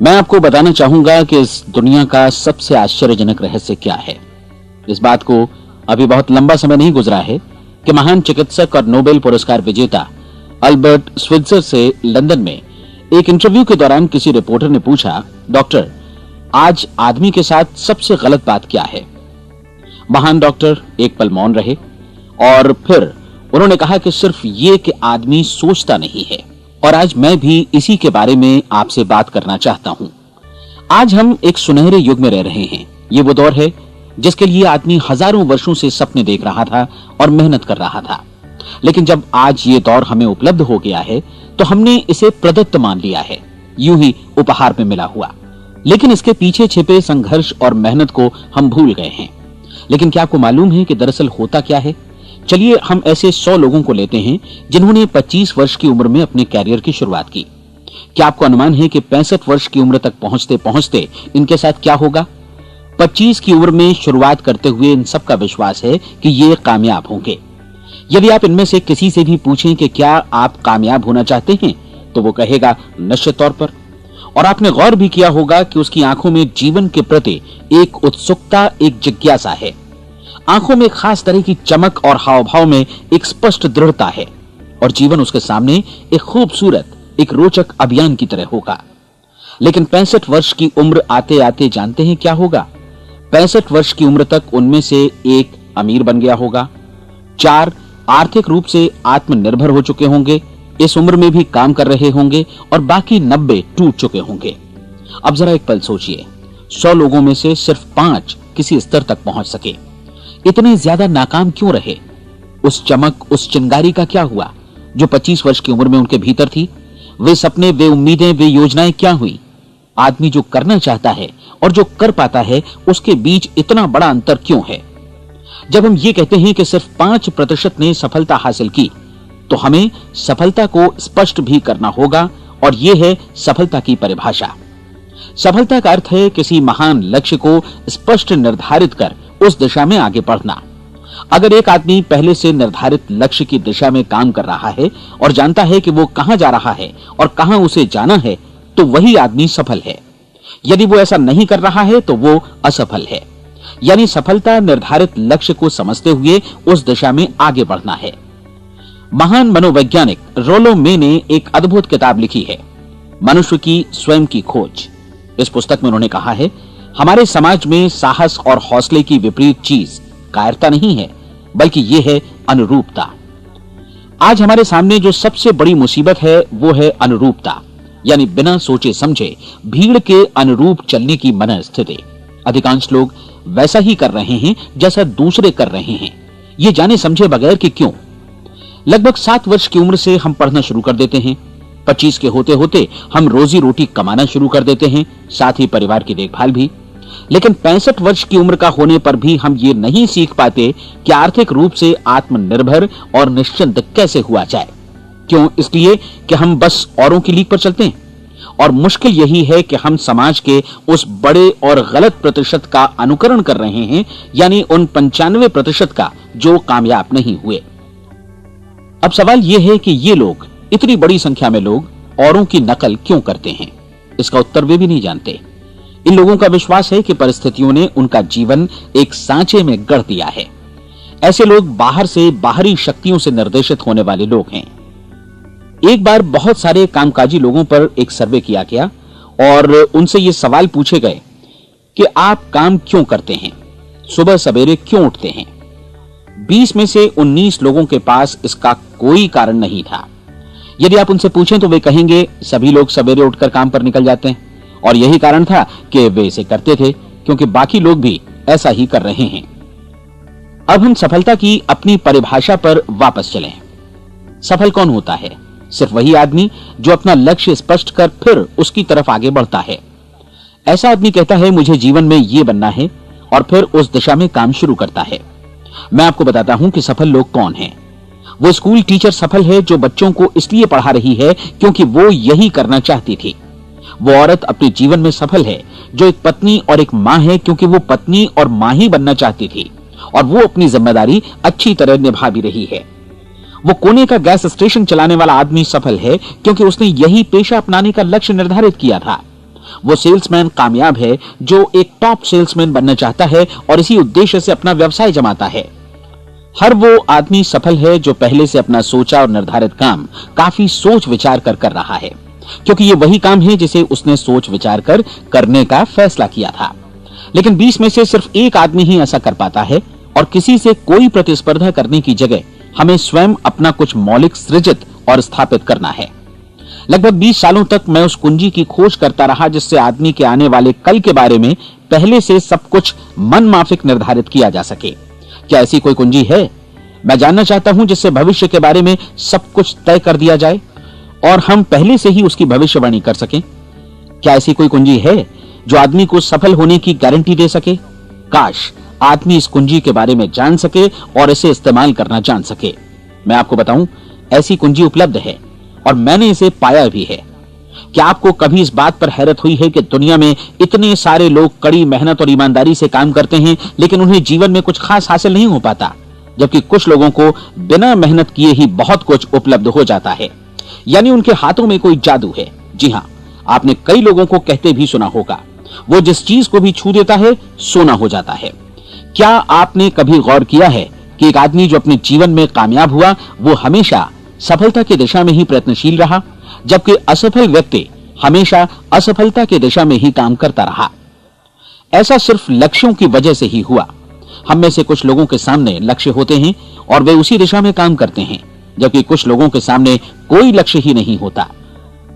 मैं आपको बताना चाहूंगा कि इस दुनिया का सबसे आश्चर्यजनक रहस्य क्या है। इस बात को अभी बहुत लंबा समय नहीं गुजरा है कि महान चिकित्सक और नोबेल पुरस्कार विजेता अल्बर्ट स्विट्जर से लंदन में एक इंटरव्यू के दौरान किसी रिपोर्टर ने पूछा, डॉक्टर, आज आदमी के साथ सबसे गलत बात क्या है? महान डॉक्टर एक पल मौन रहे और फिर उन्होंने कहा कि सिर्फ ये कि आदमी सोचता नहीं है। और आज मैं भी इसी के बारे में आपसे बात करना चाहता हूं। आज हम एक सुनहरे युग में रह रहे हैं। ये वो दौर है जिसके लिए आदमी हजारों वर्षों से सपने देख रहा था और मेहनत कर रहा था। लेकिन जब आज ये दौर हमें उपलब्ध हो गया है तो हमने इसे प्रदत्त मान लिया है, यूं ही उपहार में मिला हुआ। लेकिन इसके पीछे छिपे संघर्ष और मेहनत को हम भूल गए हैं। लेकिन क्या आपको मालूम है कि दरअसल होता क्या है? चलिए हम ऐसे 100 लोगों को लेते हैं जिन्होंने 25 वर्ष की उम्र में अपने कैरियर की शुरुआत की। क्या आपको अनुमान है कि 65 वर्ष की उम्र तक पहुंचते पहुंचते इनके साथ क्या होगा? 25 की उम्र में शुरुआत करते हुए इन सबका विश्वास है कि ये कामयाब होंगे। यदि आप इनमें से किसी से भी पूछें कि क्या आप कामयाब होना चाहते हैं, तो वो कहेगा निश्चित तौर पर। और आपने गौर भी किया होगा कि उसकी आंखों में जीवन के प्रति एक उत्सुकता, एक जिज्ञासा है। आंखों में खास तरह की चमक और हाव भाव में एक स्पष्ट दृढ़ता है और जीवन उसके सामने एक खूबसूरत, एक रोचक अभियान की तरह होगा। लेकिन 65 वर्ष की उम्र आते आते जानते हैं क्या होगा? 65 वर्ष की उम्र तक उनमें से एक अमीर बन गया होगा, 4 आर्थिक रूप से आत्मनिर्भर हो चुके होंगे, इस उम्र में भी काम कर रहे होंगे और बाकी 90 टूट चुके होंगे। अब जरा एक पल सोचिए, 100 लोगों में से सिर्फ 5 किसी स्तर तक पहुंच सके। इतने ज्यादा नाकाम क्यों रहे? उस चमक, उस चिंगारी का क्या हुआ जो 25 वर्ष की उम्र में उनके भीतर थी? वे सपने, वे उम्मीदें, वे योजनाएं क्या हुई? आदमी जो करना चाहता है और जो कर पाता है, उसके बीच इतना बड़ा अंतर क्यों है? जब हम ये कहते हैं कि सिर्फ 5% ने सफलता हासिल की, तो हमें सफलता को स्पष्ट भी करना होगा और यह है सफलता की परिभाषा। सफलता का अर्थ है किसी महान लक्ष्य को स्पष्ट निर्धारित कर उस दिशा में आगे बढ़ना। अगर एक आदमी पहले से निर्धारित लक्ष्य की दिशा में काम कर रहा है और जानता है कि वो कहां जा रहा है और कहां उसे जाना है, तो वही आदमी सफल है। यदि वो ऐसा नहीं कर रहा है तो वो असफल है। यानी सफलता निर्धारित लक्ष्य को समझते हुए उस दिशा में आगे बढ़ना है। महान मनोवैज्ञानिक रोलो मे ने एक अद्भुत किताब लिखी है, मनुष्य की स्वयं की खोज। इस पुस्तक में उन्होंने कहा है, हमारे समाज में साहस और हौसले की विपरीत चीज कायरता नहीं है, बल्कि यह है अनुरूपता। आज हमारे सामने जो सबसे बड़ी मुसीबत है वो है अनुरूपता, यानी बिना सोचे समझे भीड़ के अनुरूप चलने की मनस्थिति। अधिकांश लोग वैसा ही कर रहे हैं जैसा दूसरे कर रहे हैं, ये जाने समझे बगैर कि क्यों। लगभग 7 वर्ष की उम्र से हम पढ़ना शुरू कर देते हैं। 25 के होते होते हम रोजी रोटी कमाना शुरू कर देते हैं, साथ ही परिवार की देखभाल भी। लेकिन 65 वर्ष की उम्र का होने पर भी हम ये नहीं सीख पाते कि आर्थिक रूप से आत्मनिर्भर और निश्चिंत कैसे हुआ जाए। क्यों? इसलिए कि हम बस औरों की लीक पर चलते हैं। और मुश्किल यही है कि हम समाज के उस बड़े और गलत प्रतिशत का अनुकरण कर रहे हैं, यानी उन 95% का जो कामयाब नहीं हुए। अब सवाल यह है कि ये लोग, इतनी बड़ी संख्या में लोग औरों की नकल क्यों करते हैं? इसका उत्तर वे भी नहीं जानते। इन लोगों का विश्वास है कि परिस्थितियों ने उनका जीवन एक सांचे में गढ़ दिया है। ऐसे लोग बाहर से, बाहरी शक्तियों से निर्देशित होने वाले लोग हैं। एक बार बहुत सारे कामकाजी लोगों पर एक सर्वे किया गया और उनसे ये सवाल पूछे गए कि आप काम क्यों करते हैं, सुबह सवेरे क्यों उठते हैं? 20 में से 19 लोगों के पास इसका कोई कारण नहीं था। यदि आप उनसे पूछें तो वे कहेंगे सभी लोग सवेरे उठकर काम पर निकल जाते हैं और यही कारण था कि वे इसे करते थे क्योंकि बाकी लोग भी ऐसा ही कर रहे हैं। अब हम सफलता की अपनी परिभाषा पर वापस चलें। सफल कौन होता है? सिर्फ वही आदमी जो अपना लक्ष्य स्पष्ट कर फिर उसकी तरफ आगे बढ़ता है। ऐसा आदमी कहता है मुझे जीवन में ये बनना है और फिर उस दिशा में काम शुरू करता है। मैं आपको बताता हूं कि सफल लोग कौन हैं। वो स्कूल टीचर सफल है जो बच्चों को इसलिए पढ़ा रही है क्योंकि वो यही करना चाहती थी। वो औरत अपने जीवन में सफल है जो एक पत्नी और एक मां है क्योंकि वो पत्नी और मां ही बनना चाहती थी और वो अपनी जिम्मेदारी अच्छी तरह निभा भी रही है। वो कोने का गैस स्टेशन चलाने वाला आदमी सफल है क्योंकि उसने यही पेशा अपनाने का लक्ष्य निर्धारित किया था। वो सेल्समैन कामयाब है जो एक टॉप सेल्समैन बनना चाहता है और इसी उद्देश्य से अपना व्यवसाय जमाता है। हर वो आदमी सफल है जो पहले से अपना सोचा और निर्धारित काम काफी सोच विचार कर रहा है, क्योंकि ये वही काम है जिसे उसने सोच विचार कर करने का फैसला किया था। लेकिन 20 में से सिर्फ एक आदमी ही ऐसा कर पाता है, और किसी से कोई प्रतिस्पर्धा करने की जगह हमें स्वयं अपना कुछ मौलिक सृजित और स्थापित करना है। लगभग 20 सालों तक मैं उस कुंजी की खोज करता रहा जिससे आदमी के आने वाले कल के बारे में पहले से सब कुछ मन माफिक निर्धारित किया जा सके। क्या ऐसी कोई कुंजी है? मैं जानना चाहता हूं जिससे भविष्य के बारे में सब कुछ तय कर दिया जाए और हम पहले से ही उसकी भविष्यवाणी कर सकें। क्या ऐसी कोई कुंजी है जो आदमी को सफल होने की गारंटी दे सके? काश आदमी इस कुंजी के बारे में जान सके और इसे इस्तेमाल करना जान सके। मैं आपको बताऊं, ऐसी कुंजी उपलब्ध है और मैंने इसे पाया भी है। क्या आपको कभी इस बात पर हैरत हुई है कि दुनिया में इतने सारे लोग कड़ी मेहनत और ईमानदारी से काम करते हैं, लेकिन उन्हें जीवन में कुछ खास हासिल नहीं हो पाता, जबकि कुछ लोगों को बिना मेहनत किए ही बहुत कुछ उपलब्ध हो जाता है। यानी उनके हाथों में कोई जादू है। जी हाँ, आपने कई लोगों को कहते भी सुना होगा, वो जिस चीज को भी छू देता है सोना हो जाता है। क्या आपने कभी गौर किया है कि एक आदमी जो अपने जीवन में कामयाब हुआ वो हमेशा सफलता की दिशा में ही प्रयत्नशील रहा, जबकि असफल व्यक्ति हमेशा असफलता की दिशा में ही काम करता रहा? ऐसा सिर्फ लक्ष्यों की वजह से ही हुआ। हम में से कुछ लोगों के सामने लक्ष्य होते हैं और वे उसी दिशा में काम करते हैं, जबकि कुछ लोगों के सामने कोई लक्ष्य ही नहीं होता।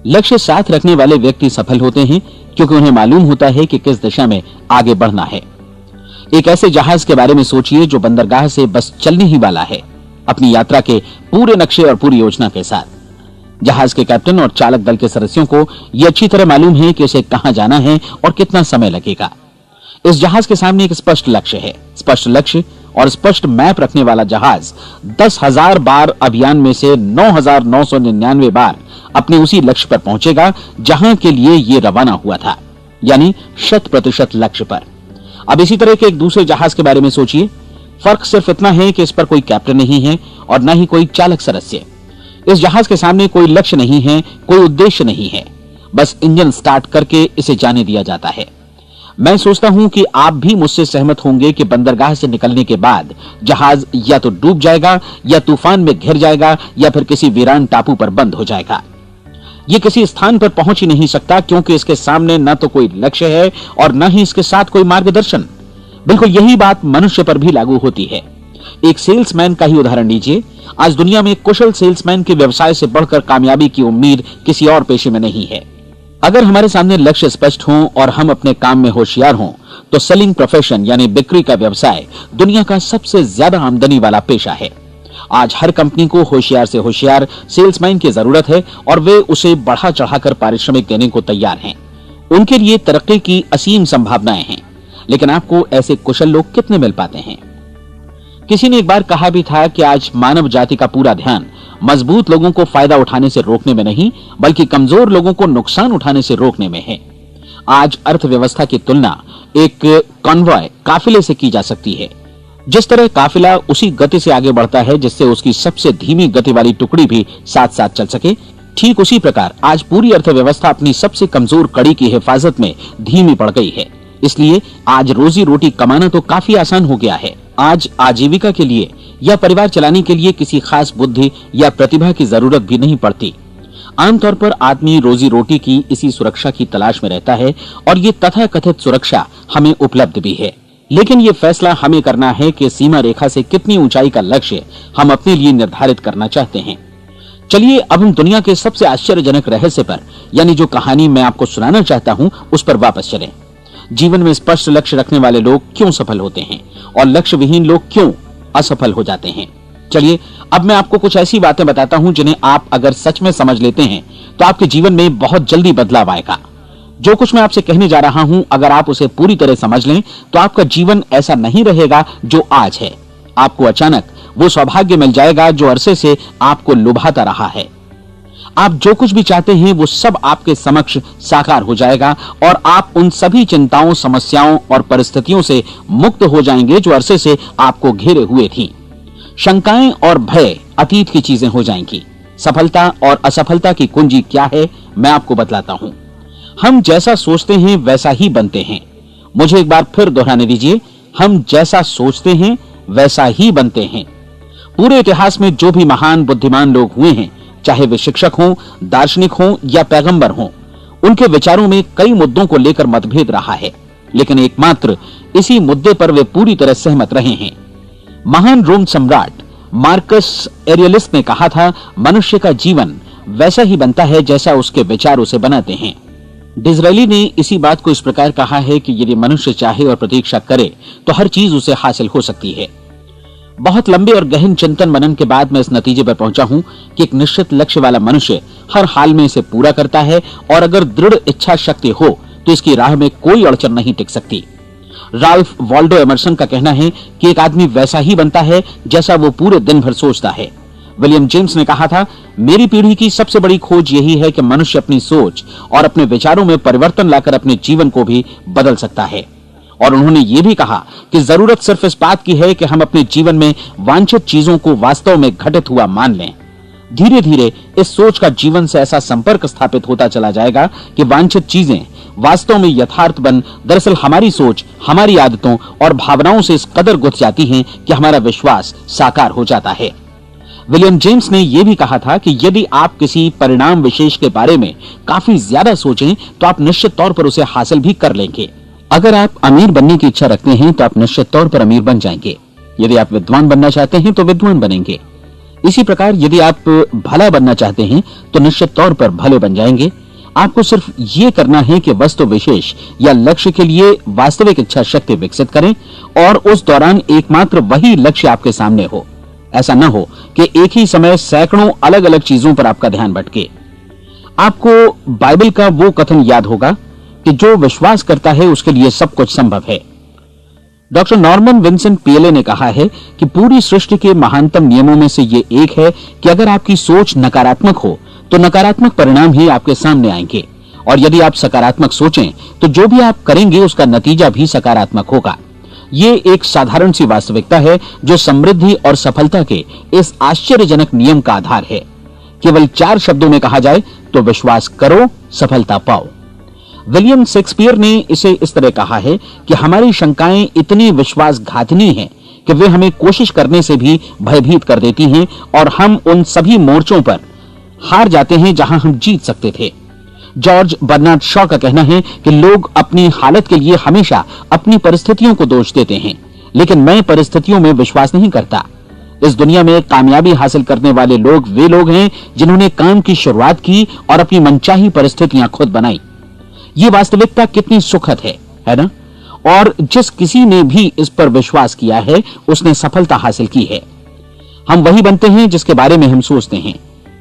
लक्ष्य साथ रखने वाले व्यक्ति सफल होते हैं क्योंकि उन्हें मालूम होता है कि किस दिशा में आगे बढ़ना है। एक ऐसे जहाज के बारे में सोचिए जो बंदरगाह से बस चलने ही वाला है, अपनी यात्रा के पूरे नक्शे और पूरी योजना के साथ। जहाज के कैप्टन और चालक दल के सदस्यों को यह अच्छी तरह मालूम है कि उसे कहां जाना है और कितना समय लगेगा। इस जहाज के सामने एक स्पष्ट लक्ष्य है। स्पष्ट लक्ष्य और स्पष्ट मैप रखने वाला जहाज 10,000 बार अभियान में से 9,999 बार अपने उसी लक्ष्य पर पहुंचेगा जहां के लिए ये रवाना हुआ था, यानी 100% लक्ष्य पर। अब इसी तरह के एक दूसरे जहाज के बारे में सोचिए। फर्क सिर्फ इतना है कि इस पर कोई कैप्टन नहीं है और न ही कोई चालक सदस्य। इस जहाज के सामने कोई लक्ष्य नहीं है, कोई उद्देश्य नहीं है, बस इंजन स्टार्ट करके इसे जाने दिया जाता है। मैं सोचता हूं कि आप भी मुझसे सहमत होंगे कि बंदरगाह से निकलने के बाद जहाज या तो डूब जाएगा या तूफान में घिर जाएगा या फिर किसी वीरान टापू पर बंद हो जाएगा। ये किसी स्थान पर पहुंच ही नहीं सकता क्योंकि इसके सामने न तो कोई लक्ष्य है और न ही इसके साथ कोई मार्गदर्शन। बिल्कुल यही बात मनुष्य पर भी लागू होती है। एक सेल्समैन का ही उदाहरण लीजिए। आज दुनिया में कुशल सेल्समैन के व्यवसाय से बढ़कर कामयाबी की उम्मीद किसी और पेशे में नहीं है। अगर हमारे सामने लक्ष्य स्पष्ट हो और हम अपने काम में होशियार हों, तो सेलिंग प्रोफेशन यानी बिक्री का व्यवसाय दुनिया का सबसे ज्यादा आमदनी वाला पेशा है। आज हर कंपनी को होशियार से होशियार सेल्समैन की जरूरत है और वे उसे बढ़ा चढ़ाकर पारिश्रमिक देने को तैयार हैं। उनके लिए तरक्की की असीम संभावनाएं हैं, लेकिन आपको ऐसे कुशल लोग कितने मिल पाते हैं? किसी ने एक बार कहा भी था कि आज मानव जाति का पूरा ध्यान मजबूत लोगों को फायदा उठाने से रोकने में नहीं, बल्कि कमजोर लोगों को नुकसान उठाने से रोकने में है। आज अर्थव्यवस्था की तुलना एक कॉन्वॉय काफिले से की जा सकती है। जिस तरह काफिला उसी गति से आगे बढ़ता है जिससे उसकी सबसे धीमी गति वाली टुकड़ी भी साथ साथ चल सके, ठीक उसी प्रकार आज पूरी अर्थव्यवस्था अपनी सबसे कमजोर कड़ी की हिफाजत में धीमी पड़ गई है। इसलिए आज रोजी रोटी कमाना तो काफी आसान हो गया है। आज आजीविका के लिए या परिवार चलाने के लिए किसी खास बुद्धि या प्रतिभा की जरूरत भी नहीं पड़ती। आमतौर पर आदमी रोजी रोटी की इसी सुरक्षा की तलाश में रहता है और ये तथाकथित सुरक्षा हमें उपलब्ध भी है। लेकिन ये फैसला हमें करना है कि सीमा रेखा से कितनी ऊंचाई का लक्ष्य हम अपने लिए निर्धारित करना चाहते हैं। चलिए अब हम दुनिया के सबसे आश्चर्यजनक रहस्य पर, यानी जो कहानी मैं आपको सुनाना चाहता हूं, उस पर वापस चलें। जीवन में स्पष्ट लक्ष्य रखने वाले लोग क्यों सफल होते हैं और लक्ष्य विहीन लोग क्यों असफल हो जाते हैं? चलिए अब मैं आपको कुछ ऐसी बातें बताता हूं जिन्हें आप अगर सच में समझ लेते हैं तो आपके जीवन में बहुत जल्दी बदलाव आएगा। जो कुछ मैं आपसे कहने जा रहा हूं, अगर आप उसे पूरी तरह समझ लें तो आपका जीवन ऐसा नहीं रहेगा जो आज है। आपको अचानक वो सौभाग्य मिल जाएगा जो अरसे से आपको लुभाता रहा है। आप जो कुछ भी चाहते हैं वो सब आपके समक्ष साकार हो जाएगा और आप उन सभी चिंताओं, समस्याओं और परिस्थितियों से मुक्त हो जाएंगे जो अरसे से आपको घेरे हुए थी। शंकाएं और भय अतीत की चीजें हो जाएंगी। सफलता और असफलता की कुंजी क्या है, मैं आपको बतलाता हूं। हम जैसा सोचते हैं वैसा ही बनते हैं। मुझे एक बार फिर दोहराने दीजिए, हम जैसा सोचते हैं वैसा ही बनते हैं। पूरे इतिहास में जो भी महान बुद्धिमान लोग हुए हैं, चाहे वे शिक्षक हों, दार्शनिक हों या पैगंबर हों, उनके विचारों में कई मुद्दों को लेकर मतभेद रहा है, लेकिन एकमात्र इसी मुद्दे पर वे पूरी तरह सहमत रहे हैं। महान रोम सम्राट मार्कस एरियलिस ने कहा था, मनुष्य का जीवन वैसा ही बनता है जैसा उसके विचार उसे बनाते हैं। डिज़रायली ने इसी बात को इस प्रकार कहा है कि यदि मनुष्य चाहे और प्रतीक्षा करे तो हर चीज उसे हासिल हो सकती है। बहुत लंबे और गहन चिंतन मनन के बाद मैं इस नतीजे पर पहुंचा हूं कि एक निश्चित लक्ष्य वाला मनुष्य हर हाल में इसे पूरा करता है, और अगर दृढ़ इच्छा शक्ति हो तो इसकी राह में कोई अड़चन नहीं टिक सकती। राल्फ वॉल्डो एमर्सन का कहना है कि एक आदमी वैसा ही बनता है जैसा वो पूरे दिन भर सोचता है। विलियम जेम्स ने कहा था, मेरी पीढ़ी की सबसे बड़ी खोज यही है कि मनुष्य अपनी सोच और अपने विचारों में परिवर्तन लाकर अपने जीवन को भी बदल सकता है। और उन्होंने ये भी कहा कि जरूरत सिर्फ इस बात की है कि हम अपने जीवन में वांछित चीजों को वास्तव में घटित हुआ मान लें। धीरे धीरे इस सोच का जीवन से ऐसा संपर्क स्थापित होता चला जाएगा कि वांछित चीजें वास्तव में यथार्थ बन दरअसल हमारी सोच, हमारी आदतों और भावनाओं से इस कदर गुथ जाती हैं कि हमारा विश्वास साकार हो जाता है। विलियम जेम्स ने यह भी कहा था कि यदि आप किसी परिणाम विशेष के बारे में काफी ज्यादा सोचें तो आप निश्चित तौर पर उसे हासिल भी कर लेंगे। अगर आप अमीर बनने की इच्छा रखते हैं तो आप निश्चित तौर पर अमीर बन जाएंगे। यदि आप विद्वान बनना चाहते हैं तो विद्वान बनेंगे। इसी प्रकार यदि आप भला बनना चाहते हैं तो निश्चित तौर पर भले बन जाएंगे। आपको सिर्फ ये करना है कि वस्तु विशेष या लक्ष्य के लिए वास्तविक इच्छा शक्ति विकसित करें और उस दौरान एकमात्र वही लक्ष्य आपके सामने हो। ऐसा न हो कि एक ही समय सैकड़ों अलग अलग चीजों पर आपका ध्यान भटके। आपको बाइबल का वो कथन याद होगा कि जो विश्वास करता है उसके लिए सब कुछ संभव है। डॉक्टर नॉर्मन विंसेंट पीएले ने कहा है कि पूरी सृष्टि के महानतम नियमों में से ये एक है कि अगर आपकी सोच नकारात्मक हो तो नकारात्मक परिणाम ही आपके सामने आएंगे, और यदि आप सकारात्मक सोचें तो जो भी आप करेंगे उसका नतीजा भी सकारात्मक होगा। ये एक साधारण सी वास्तविकता है जो समृद्धि और सफलता के इस आश्चर्यजनक नियम का आधार है। केवल 4 शब्दों में कहा जाए तो विश्वास करो, सफलता पाओ। विलियम शेक्सपियर ने इसे इस तरह कहा है कि हमारी शंकाएं इतनी विश्वासघातिनी हैं कि वे हमें कोशिश करने से भी भयभीत कर देती हैं, और हम उन सभी मोर्चों पर हार जाते हैं जहां हम जीत सकते थे। जॉर्ज बर्नार्ड शॉ का कहना है कि लोग अपनी हालत के लिए हमेशा अपनी परिस्थितियों को दोष देते हैं, लेकिन मैं परिस्थितियों में विश्वास नहीं करता। इस दुनिया में कामयाबी हासिल करने वाले लोग वे लोग हैं जिन्होंने काम की शुरुआत की और अपनी मनचाही परिस्थितियां खुद बनाई। ये वास्तविकता कितनी सुखद है ना? और जिस किसी ने भी इस पर विश्वास किया है उसने सफलता हासिल की है। हम वही बनते हैं जिसके बारे में हम सोचते हैं।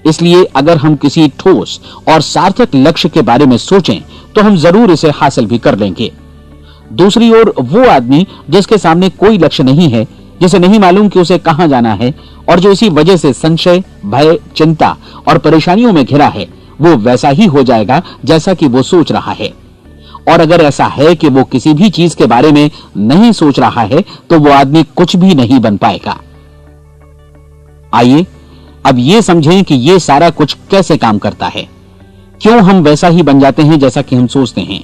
इसलिए अगर हम किसी ठोस और सार्थक लक्ष्य के बारे में सोचें तो हम जरूर इसे हासिल भी कर लेंगे। दूसरी ओर वो आदमी जिसके सामने कोई लक्ष्य नहीं है, जिसे नहीं मालूम कि उसे कहां जाना है, और जो इसी वजह से संशय, भय, चिंता और परेशानियों में घिरा है, वो वैसा ही हो जाएगा जैसा कि वो सोच रहा है। और अगर ऐसा है कि वो किसी भी चीज के बारे में नहीं सोच रहा है तो वो आदमी कुछ भी नहीं बन पाएगा। आइए अब ये समझें कि ये सारा कुछ कैसे काम करता है, क्यों हम वैसा ही बन जाते हैं जैसा कि हम सोचते हैं।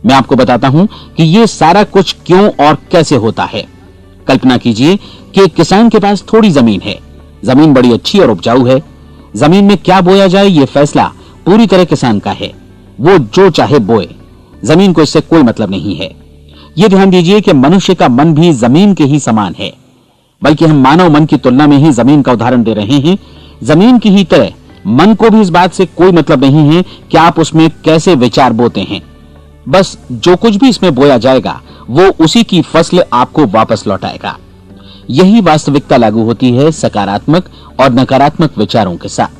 मैं आपको बताता हूं कि ये सारा कुछ क्यों और कैसे होता है। कल्पना कीजिए कि एक किसान के पास थोड़ी जमीन है। जमीन बड़ी अच्छी और उपजाऊ है। जमीन में क्या बोया जाए ये फैसला पूरी तरह किसान का है। वो जो चाहे बोए, जमीन को इससे कोई मतलब नहीं है। ये ध्यान दीजिए कि मनुष्य का मन भी जमीन के ही समान है, बल्कि हम मानव मन की तुलना में ही जमीन का उदाहरण दे रहे हैं। जमीन की ही तरह मन को भी इस बात से कोई मतलब नहीं है कि आप उसमें कैसे विचार बोते हैं। बस जो कुछ भी इसमें बोया जाएगा वो उसी की फसल आपको वापस लौटाएगा। यही वास्तविकता लागू होती है सकारात्मक और नकारात्मक विचारों के साथ।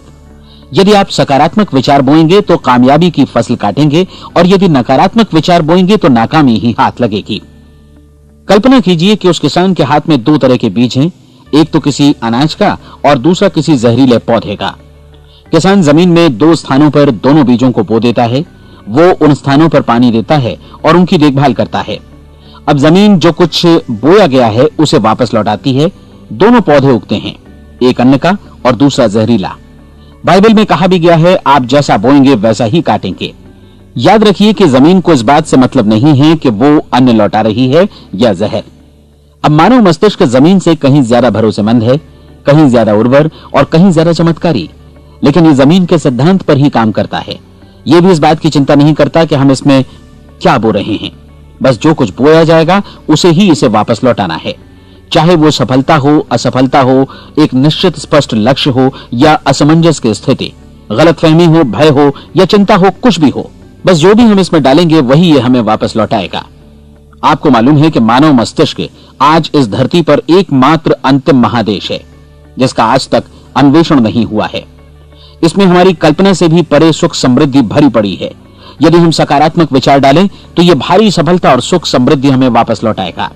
यदि आप सकारात्मक विचार बोएंगे तो कामयाबी की फसल काटेंगे, और यदि नकारात्मक विचार बोएंगे तो नाकामी ही हाथ लगेगी। कल्पना कीजिए कि उस किसान के हाथ में 2 तरह के बीज हैं, एक तो किसी अनाज का और दूसरा किसी जहरीले पौधे का। किसान जमीन में 2 स्थानों पर दोनों बीजों को बो देता है। वो उन स्थानों पर पानी देता है और उनकी देखभाल करता है। अब जमीन जो कुछ बोया गया है उसे वापस लौटाती है। दोनों पौधे उगते हैं, एक अन्न का और दूसरा जहरीला। बाइबल में कहा भी गया है, आप जैसा बोएंगे वैसा ही काटेंगे। याद रखिए कि जमीन को इस बात से मतलब नहीं है कि वो अन्न लौटा रही है या जहर। अब मानव मस्तिष्क जमीन से कहीं ज्यादा भरोसेमंद है, कहीं ज्यादा उर्वर और कहीं ज्यादा चमत्कारी, लेकिन ये जमीन के सिद्धांत पर ही काम करता है। ये भी इस बात की चिंता नहीं करता कि हम इसमें क्या बो रहे हैं। बस जो कुछ बोया जाएगा उसे ही इसे वापस लौटाना है, चाहे वो सफलता हो, असफलता हो, एक निश्चित स्पष्ट लक्ष्य हो या असमंजस की स्थिति, गलतफहमी हो, भय हो या चिंता हो, कुछ भी हो, बस जो भी हम इसमें डालेंगे वही ये हमें वापस लौटाएगा। आपको मालूम है कि मानव मस्तिष्क आज इस धरती पर एकमात्र अंतिम महादेश है जिसका आज तक अन्वेषण नहीं हुआ है। इसमें हमारी कल्पना से भी परे सुख समृद्धि भरी पड़ी है। यदि हम सकारात्मक विचार डालें तो यह भारी सफलता और सुख समृद्धि हमें वापस लौटाएगा।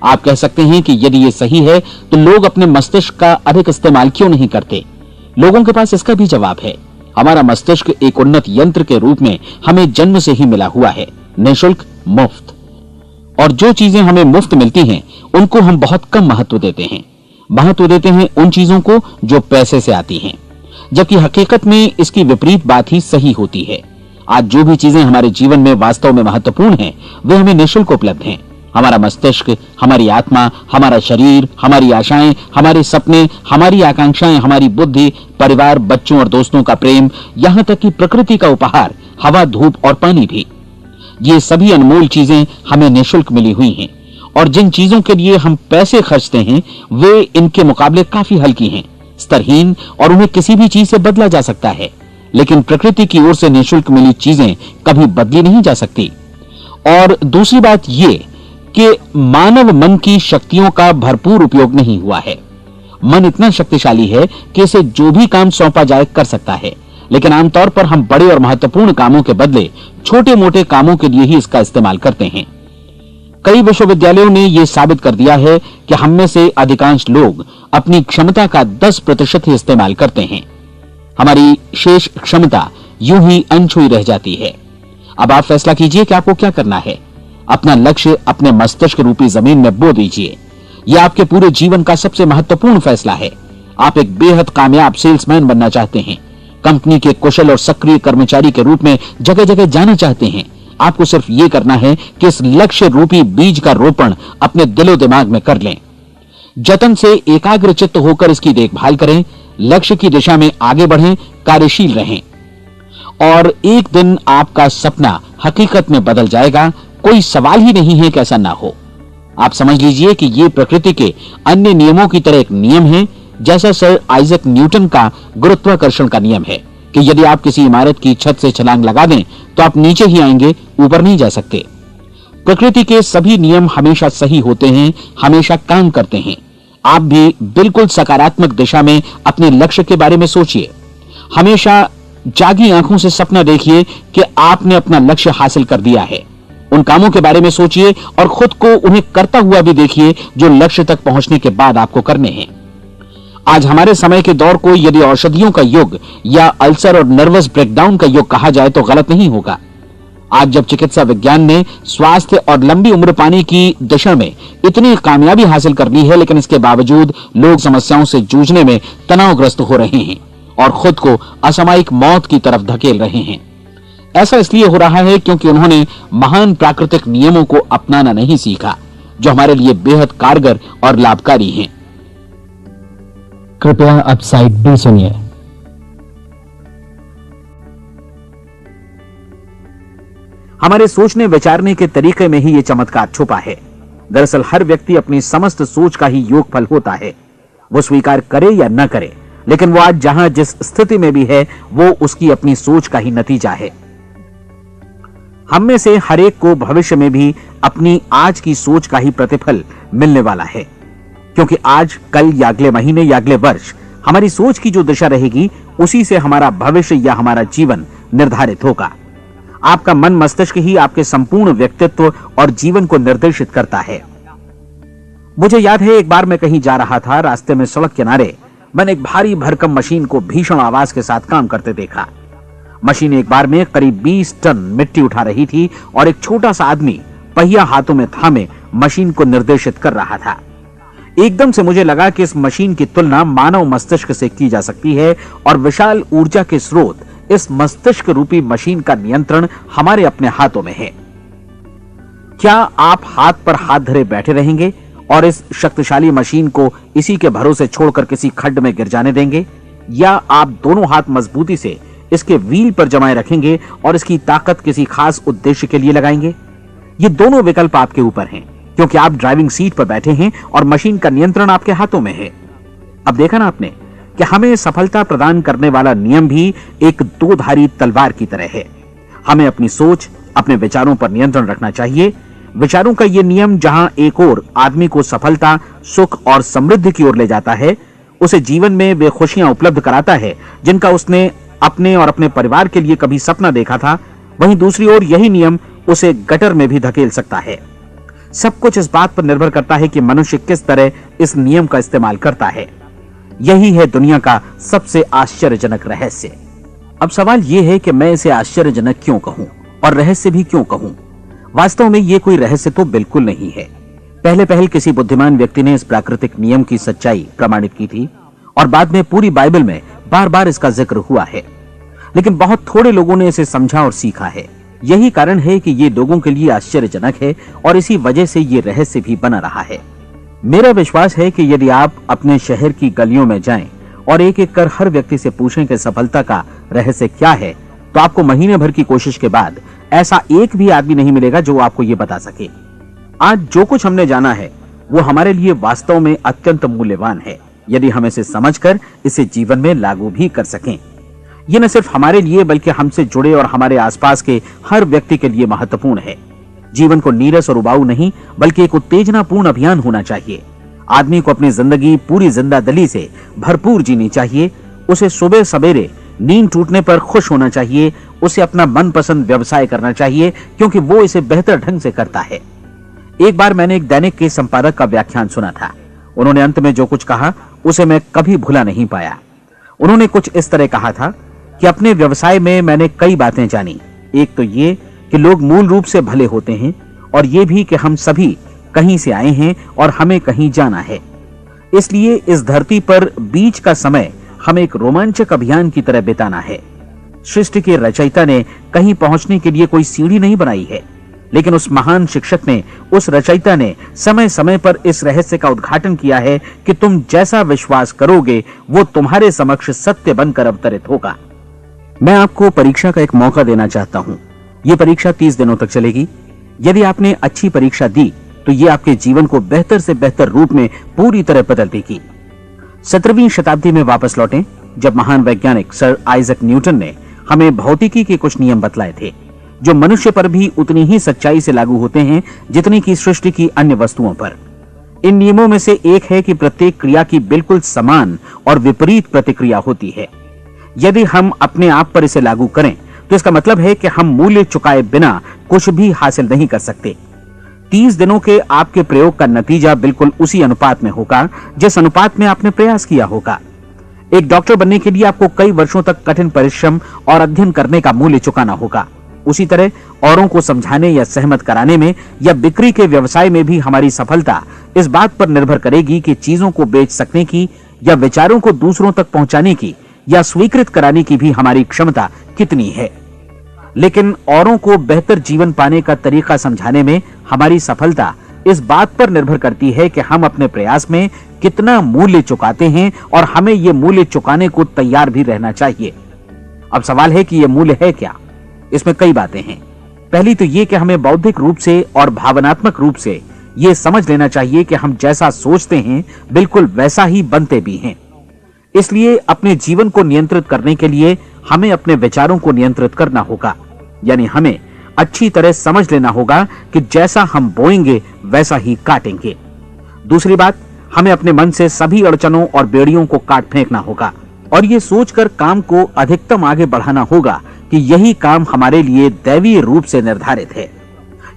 आप कह सकते हैं कि यदि ये सही है तो लोग अपने मस्तिष्क का अधिक इस्तेमाल क्यों नहीं करते? लोगों के पास इसका भी जवाब है। हमारा मस्तिष्क एक उन्नत यंत्र के रूप में हमें जन्म से ही मिला हुआ है, निःशुल्क, मुफ्त। और जो चीजें हमें मुफ्त मिलती हैं उनको हम बहुत कम महत्व देते हैं। महत्व देते हैं उन चीजों को जो पैसे से आती हैं, जबकि हकीकत में इसकी विपरीत बात ही सही होती है। आज जो भी चीजें हमारे जीवन में वास्तव में महत्वपूर्ण हैं वे हमें निःशुल्क उपलब्ध हैं। हमारा मस्तिष्क, हमारी आत्मा, हमारा शरीर, हमारी आशाएं, हमारे सपने, हमारी आकांक्षाएं, हमारी बुद्धि, परिवार, बच्चों और दोस्तों का प्रेम, यहां तक कि प्रकृति का उपहार, हवा, धूप और पानी भी, ये सभी अनमोल चीजें हमें निःशुल्क मिली हुई हैं। और जिन चीजों के लिए हम पैसे खर्चते हैं वे इनके मुकाबले काफी हल्की हैं, स्तरहीन, और उन्हें किसी भी चीज से बदला जा सकता है। लेकिन प्रकृति की ओर से निःशुल्क मिली चीजें कभी बदली नहीं जा सकती। और दूसरी बात ये कि मानव मन की शक्तियों का भरपूर उपयोग नहीं हुआ है। मन इतना शक्तिशाली है कि इसे जो भी काम सौंपा जाए कर सकता है, लेकिन आमतौर पर हम बड़े और महत्वपूर्ण कामों के बदले छोटे मोटे कामों के लिए ही इसका इस्तेमाल करते हैं। कई विश्वविद्यालयों ने यह साबित कर दिया है कि हम में से अधिकांश लोग अपनी क्षमता का 10% ही इस्तेमाल करते हैं। हमारी शेष क्षमता यूं ही अनछुई रह जाती है। अब आप फैसला कीजिए कि आपको क्या करना है। अपना लक्ष्य अपने मस्तिष्क रूपी जमीन में बो दीजिए। यह आपके पूरे जीवन का सबसे महत्वपूर्ण फैसला है। आप एक बेहद कामयाब सेल्समैन बनना चाहते हैं, कंपनी के कुशल और सक्रिय कर्मचारी के रूप में जगह जगह जाना चाहते हैं। आपको सिर्फ ये करना है कि इस लक्ष्य रूपी बीज का रोपण अपने दिलो दिमाग में कर लें। जतन से एकाग्रचित्त होकर इसकी देखभाल करें, लक्ष्य की दिशा में आगे बढ़ें, कार्यशील रहें, और एक दिन आपका सपना हकीकत में बदल जाएगा। कोई सवाल ही नहीं है कि ऐसा ना हो। आप समझ लीजिए कि ये प्रकृति के अन्य नियमों की तरह एक नियम है, जैसा सर आइजक न्यूटन का गुरुत्वाकर्षण का नियम है कि यदि आप किसी इमारत की छत से छलांग लगा दें तो आप नीचे ही आएंगे, ऊपर नहीं जा सकते। प्रकृति के सभी नियम हमेशा सही होते हैं, हमेशा काम करते हैं। आप भी बिल्कुल सकारात्मक दिशा में अपने लक्ष्य के बारे में सोचिए। हमेशा जागी आंखों से सपना देखिए कि आपने अपना लक्ष्य हासिल कर दिया है। उन कामों के बारे में सोचिए और खुद को उन्हें करता हुआ भी देखिए जो लक्ष्य तक पहुंचने के बाद आपको करने हैं। आज हमारे समय के दौर को यदि औषधियों का युग या अल्सर और नर्वस ब्रेकडाउन का युग कहा जाए तो गलत नहीं होगा। आज जब चिकित्सा विज्ञान ने स्वास्थ्य और लंबी उम्र पाने की दिशा में इतनी कामयाबी हासिल कर ली है, लेकिन इसके बावजूद लोग समस्याओं से जूझने में तनावग्रस्त हो रहे हैं और खुद को असामयिक मौत की तरफ धकेल रहे हैं। ऐसा इसलिए हो रहा है क्योंकि उन्होंने महान प्राकृतिक नियमों को अपनाना नहीं सीखा जो हमारे लिए बेहद कारगर और लाभकारी हैं। कृपया अब साइड बी सुनिए। हमारे सोचने विचारने के तरीके में ही ये चमत्कार छुपा है। दरअसल हर व्यक्ति अपनी समस्त सोच का ही योगफल होता है, वो स्वीकार करे या न करे, लेकिन वो आज जहां जिस स्थिति में भी है वो उसकी अपनी सोच का ही नतीजा है। हम में से हर एक को भविष्य में भी अपनी आज की सोच का ही प्रतिफल मिलने वाला है, क्योंकि आज, कल या अगले महीने या अगले वर्ष हमारी सोच की जो दिशा रहेगी उसी से हमारा भविष्य या हमारा जीवन निर्धारित होगा। आपका मन मस्तिष्क ही आपके संपूर्ण व्यक्तित्व और जीवन को निर्देशित करता है। मुझे याद है एक बार मैं कहीं जा रहा था, रास्ते में सड़क किनारे मैंने एक भारी भरकम मशीन को भीषण आवाज के साथ काम करते देखा। मशीन एक बार में करीब 20 टन मिट्टी उठा रही थी और एक छोटा सा आदमी पहिया हाथों में थामे मशीन को निर्देशित कर रहा था। एकदम से मुझे लगा कि इस मशीन की तुलना मानव मस्तिष्क से की जा सकती है और विशाल ऊर्जा के स्रोत इस मस्तिष्क रूपी मशीन का नियंत्रण हमारे अपने हाथों में है। क्या आप हाथ पर हाथ धरे बैठे रहेंगे और इस शक्तिशाली मशीन को इसी के भरोसे छोड़कर किसी खड्ड में गिर जाने देंगे, या आप दोनों हाथ मजबूती से इसके व्हील पर जमाए रखेंगे और इसकी ताकत किसी खास उद्देश्य के लिए लगाएंगे? ये दोनों विकल्प आपके ऊपर हैं, क्योंकि आप ड्राइविंग सीट पर बैठे हैं और मशीन का नियंत्रण आपके हाथों में है। अब देखा ना आपने कि हमें सफलता प्रदान करने वाला नियम भी एक दो-धारी तलवार की तरह है। हमें अपनी सोच, अपने विचारों पर नियंत्रण रखना चाहिए। विचारों का यह नियम जहां एक ओर आदमी को सफलता, सुख और समृद्धि की ओर ले जाता है, उसे जीवन में वे खुशियां उपलब्ध कराता है जिनका उसने अपने और अपने परिवार के लिए कभी सपना देखा था, वहीं दूसरी ओर यही नियम उसे गटर में भी धकेल सकता है। सब कुछ इस बात पर निर्भर करता है कि मनुष्य किस तरह इस नियम का इस्तेमाल करता है। यही है दुनिया का सबसे आश्चर्यजनक रहस्य। अब सवाल यह है कि मैं इसे आश्चर्यजनक क्यों कहूं और रहस्य भी क्यों कहूं? वास्तव में यह कोई रहस्य तो बिल्कुल नहीं है। पहले पहल किसी बुद्धिमान व्यक्ति ने इस प्राकृतिक नियम की सच्चाई प्रमाणित की थी और बाद में पूरी बाइबल में बार बार इसका जिक्र हुआ है, लेकिन बहुत थोड़े लोगों ने इसे समझा और सीखा है। यही कारण है कि ये लोगों के लिए आश्चर्यजनक है और इसी वजह से ये रहस्य भी बना रहा है। मेरा विश्वास है कि यदि आप अपने शहर की गलियों में जाएं और एक एक कर हर व्यक्ति से पूछें कि सफलता का रहस्य क्या है, तो आपको महीने भर की कोशिश के बाद ऐसा एक भी आदमी नहीं मिलेगा जो आपको ये बता सके। आज जो कुछ हमने जाना है वो हमारे लिए वास्तव में अत्यंत मूल्यवान है, यदि हम इसे समझकर इसे जीवन में लागू भी कर सकें। ये न सिर्फ हमारे लिए बल्कि हमसे जुड़े और हमारे आसपास के हर व्यक्ति के लिए महत्वपूर्ण है। जीवन को नीरस और उबाऊ नहीं बल्कि एक उत्तेजनापूर्ण अभियान होना चाहिए। आदमी को अपनी जिंदगी पूरी जिंदादिली से भरपूर जीनी चाहिए। उसे सुबह सवेरे नींद टूटने पर खुश होना चाहिए। उसे अपना मनपसंद व्यवसाय करना चाहिए क्योंकि वो इसे बेहतर ढंग से करता है। एक बार मैंने एक दैनिक के संपादक का व्याख्यान सुना था। उन्होंने अंत में जो कुछ कहा उसे मैं कभी भुला नहीं पाया। उन्होंने कुछ इस तरह कहा था कि अपने व्यवसाय में मैंने कई बातें जानी। एक तो ये कि लोग मूल रूप से भले होते हैं और ये भी कि हम सभी कहीं से आए हैं और हमें कहीं जाना है। इसलिए इस धरती पर बीच का समय हमें एक रोमांचक अभियान की तरह बिताना है। सृष्टि के रचयिता ने कहीं पहुंचने के लिए कोई सीढ़ी नहीं बनाई है, लेकिन उस महान शिक्षक ने, उस रचयिता ने समय समय पर इस रहस्य का उद्घाटन किया है कि तुम जैसा विश्वास करोगे वो तुम्हारे समक्ष सत्य बनकर अवतरित होगा। मैं आपको परीक्षा का एक मौका देना चाहता हूं। यह परीक्षा 30 दिनों तक चलेगी। यदि आपने अच्छी परीक्षा दी तो ये आपके जीवन को बेहतर से बेहतर रूप में पूरी तरह बदल देगी। 17वीं शताब्दी में वापस लौटें, जब महान वैज्ञानिक सर आइजक न्यूटन ने हमें भौतिकी के कुछ नियम बतलाए थे, जो मनुष्य पर भी उतनी ही सच्चाई से लागू होते हैं जितनी की सृष्टि की अन्य वस्तुओं पर। इन नियमों में से एक है कि प्रत्येक क्रिया की बिल्कुल समान और विपरीत प्रतिक्रिया होती है। यदि हम अपने आप पर इसे लागू करें तो इसका मतलब है कि हम मूल्य चुकाए बिना कुछ भी हासिल नहीं कर सकते। 30 दिनों के आपके प्रयोग का नतीजा बिल्कुल उसी अनुपात में होगा जिस अनुपात में आपने प्रयास किया होगा। एक डॉक्टर बनने के लिए आपको कई वर्षों तक कठिन परिश्रम और अध्ययन करने का मूल्य चुकाना होगा। उसी तरह औरों को समझाने या सहमत कराने में या बिक्री के व्यवसाय में भी हमारी सफलता इस बात पर निर्भर करेगी कि चीजों को बेच सकने की या विचारों को दूसरों तक पहुंचाने की या स्वीकृत कराने की भी हमारी क्षमता कितनी है। लेकिन औरों को बेहतर जीवन पाने का तरीका समझाने में हमारी सफलता इस बात पर निर्भर करती है कि हम अपने प्रयास में कितना मूल्य चुकाते हैं और हमें यह मूल्य चुकाने को तैयार भी रहना चाहिए। अब सवाल है कि यह मूल्य है क्या? इसमें कई बातें हैं। पहली तो यह कि हमें बौद्धिक रूप से और भावनात्मक रूप से यह समझ लेना चाहिए कि हम जैसा सोचते हैं बिल्कुल वैसा ही बनते भी हैं। इसलिए अपने जीवन को नियंत्रित करने के लिए हमें अपने विचारों को नियंत्रित करना होगा। यानी हमें अच्छी तरह समझ लेना होगा कि जैसा हम बोएंगे वैसा ही काटेंगे। दूसरी बात, हमें अपने मन से सभी अड़चनों और बेड़ियों को काट फेंकना होगा और ये सोचकर काम को अधिकतम आगे बढ़ाना होगा कि यही काम हमारे लिए दैवीय रूप से निर्धारित है।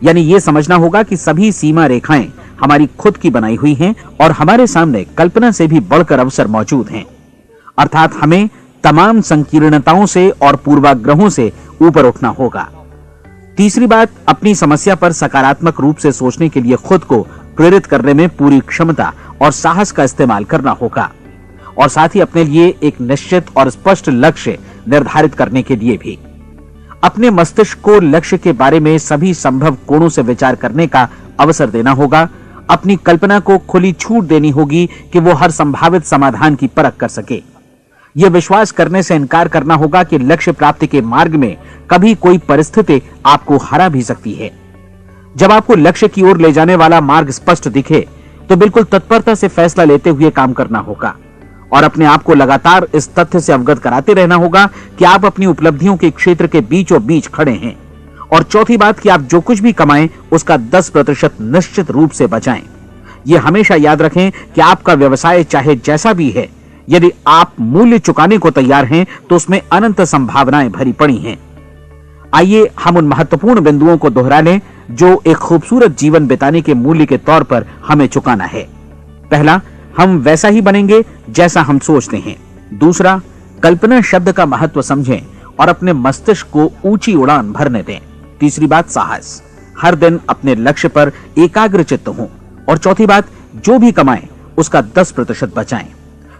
यानी ये समझना होगा कि सभी सीमा रेखाएं हमारी खुद की बनाई हुई हैं और हमारे सामने कल्पना से भी बढ़कर अवसर मौजूद हैं। अर्थात हमें तमाम संकीर्णताओं से और पूर्वाग्रहों से ऊपर उठना होगा। तीसरी बात, अपनी समस्या पर सकारात्मक रूप से सोचने के लिए खुद को प्रेरित करने में पूरी क्षमता और साहस का इस्तेमाल करना होगा और साथ ही अपने लिए एक निश्चित और स्पष्ट लक्ष्य निर्धारित करने के लिए भी। अपने मस्तिष्क को लक्ष्य के बारे में सभी संभव कोणों से विचार करने का अवसर देना होगा। अपनी कल्पना को खुली छूट देनी होगी कि वो हर संभावित समाधान की परख कर सके। यह विश्वास करने से इनकार करना होगा कि लक्ष्य प्राप्ति के मार्ग में कभी कोई परिस्थिति आपको हरा भी सकती है। जब आपको लक्ष्य की ओर ले जाने वाला मार्ग स्पष्ट दिखे तो बिल्कुल तत्परता से फैसला लेते हुए काम करना होगा और अपने आप को लगातार इस तथ्य से अवगत कराते रहना होगा कि आप अपनी उपलब्धियों के क्षेत्र के बीचों बीच खड़े हैं। और चौथी बात कि आप जो कुछ भी कमाएं उसका 10% निश्चित रूप से बचाएं। यह हमेशा याद रखें कि आपका व्यवसाय चाहे जैसा भी है, यदि आप मूल्य चुकाने को तैयार हैं तो उसमें अनंत संभावनाएं भरी पड़ी हैं। आइए हम उन महत्वपूर्ण बिंदुओं को दोहरा लें जो एक खूबसूरत जीवन बिताने के मूल्य के तौर पर हमें चुकाना है। पहला, हम वैसा ही बनेंगे जैसा हम सोचते हैं। दूसरा, कल्पना शब्द का महत्व समझें और अपने मस्तिष्क को ऊंची उड़ान भरने दें। तीसरी बात, साहस, हर दिन अपने लक्ष्य पर एकाग्र चित्त हों। और चौथी बात, जो भी कमाएं उसका 10% बचाएं।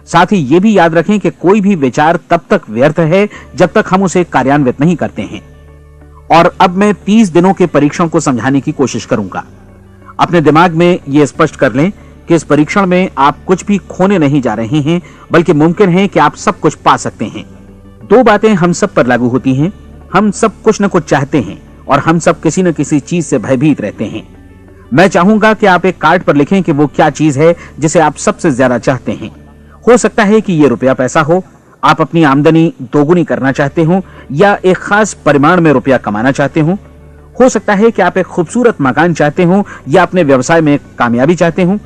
साथ ही यह भी याद रखें कि कोई भी विचार तब तक व्यर्थ है जब तक हम उसे कार्यान्वित नहीं करते हैं। और अब मैं 30 दिनों के परीक्षण को समझाने की कोशिश करूंगा। अपने दिमाग में यह स्पष्ट कर लें कि इस परीक्षण में आप कुछ भी खोने नहीं जा रहे हैं, बल्कि मुमकिन है कि आप सब कुछ पा सकते हैं। 2 बातें हम सब पर लागू होती हैं। हम सब कुछ न कुछ चाहते हैं और हम सब किसी न किसी चीज से भयभीत रहते हैं। मैं चाहूंगा कि आप एक कार्ड पर लिखें कि वो क्या चीज है जिसे आप सबसे ज्यादा चाहते हैं। हो सकता है कि ये रुपया पैसा हो, आप अपनी आमदनी दोगुनी करना चाहते हो, या एक खास परिमाण में रुपया कमाना चाहते हो सकता है कि आप एक खूबसूरत मकान चाहते हो, या अपने व्यवसाय में कामयाबी चाहते हो,